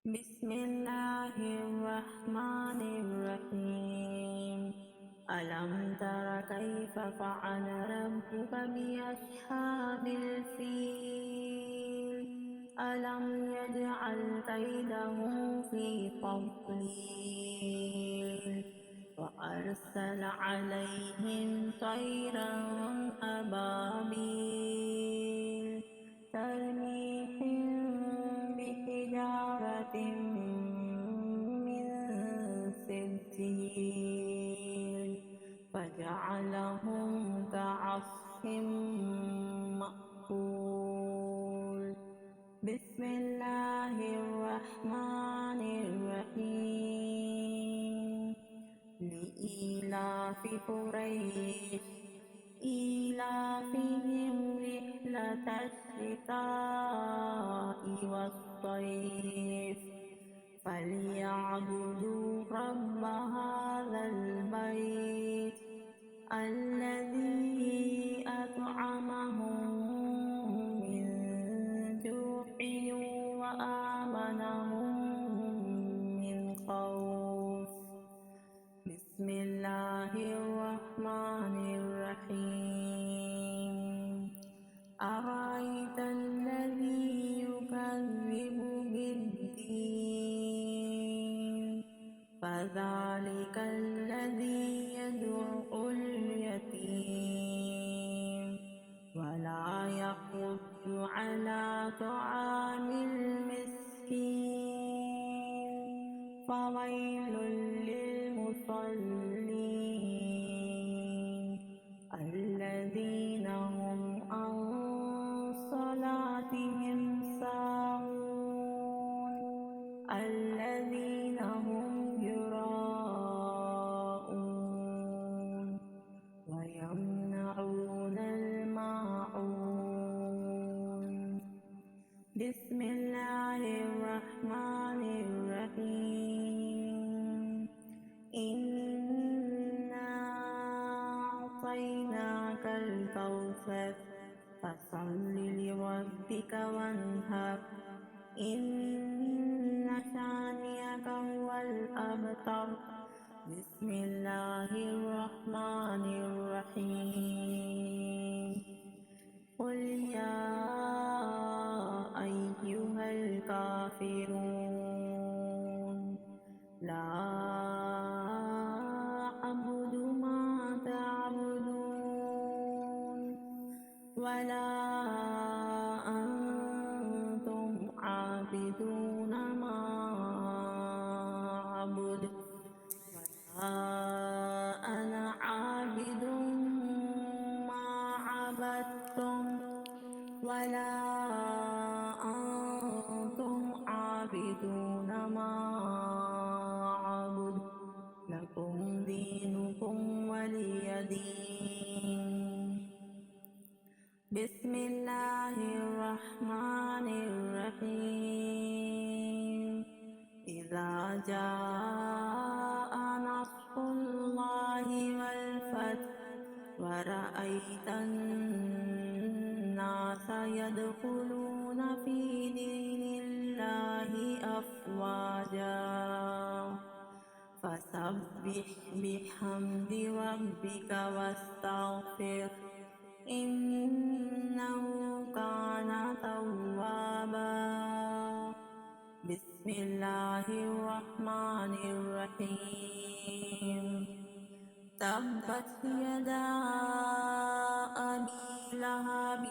بسم الله الرحمن الرحيم. ألم تر كيف فعل ربك بأصحاب الفيل؟ ألم يجعل كيدهم في تضليل وأرسل عليهم طيرا أبابيل ترميهم بحجارة من سجيل فجعلهم كعصف مأكول. بسم الله الرحمن الرحيم. لإيلاف قريش إيلافهم رحلة الشتاء والصيف فليعبدوا رب هذا البيت الذي أطعمهم من جوع وآمنهم من خوف. بسم الله الرحمن الرحيم. أرأيت الذي يكذب بالدين فذلك الذي يدعو اليتيم ولا يحض على طعام المسكين فويل للمصلين الذين هم عن صلاتهم ساهون الذين هم يراءون ويمنعون الماعون. بسم الله الرحمن الرحيم. إنا أعطيناك الكوثر فصل لربك وانهر إن شانئك هو الأبتر. بسم الله الرحمن الرحيم. قل يا أيها الكافرون لا أعبد ما تعبدون ولا أنتم عابدون ما أعبد ولا أنا عابد ما عبدتم ولا أنتم عابدون ما أعبد لكم دينكم ولي دين. بسم الله الرحمن الرحيم. إذا جاء نصر الله والفتح ورأيت الناس يدخلون في دين الله أفواجا فسبح بحمد ربك واستغفر إنه كان توابا. بسم الله الرحمن الرحيم. تبت يدا أبي لهب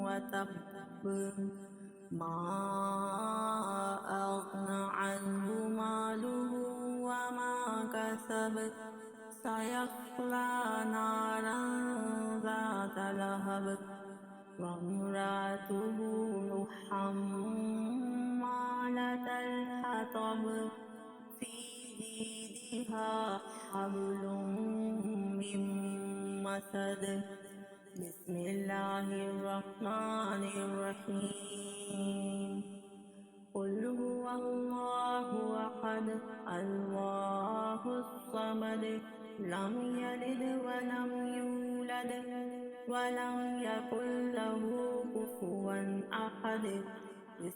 وتب ما أغنى عنه ماله وما كسب سيصلى نارا ذات لهب وامرأته حمالة الحطب في جيدها حبل من مسد. بسم الله الرحمن الرحيم. قل هو الله أحد الله الصمد لم يلد ولم يولد ولم يكن له كفوا أحد.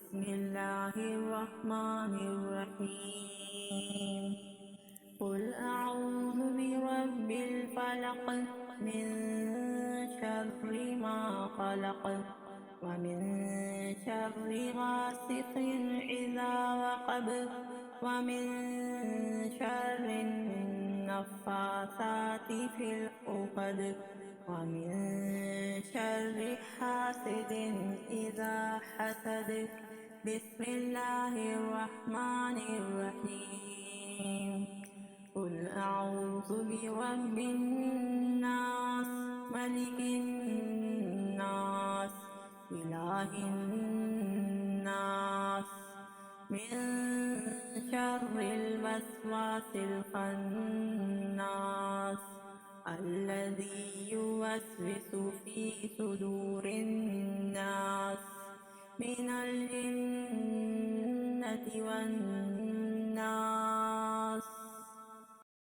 بسم الله الرحمن الرحيم قل أعوذ برب الفلق من شر ما خلق ومن شر غاسق إذا وقب ومن شر النفاثات في العقد ومن شر حاسد إذا حسد بسم الله الرحمن الرحيم قل أعوذ برب الناس ملك الناس إله الناس من شر الوسواس الخناس الذي يوسوس في صدور الناس من الجنة والناس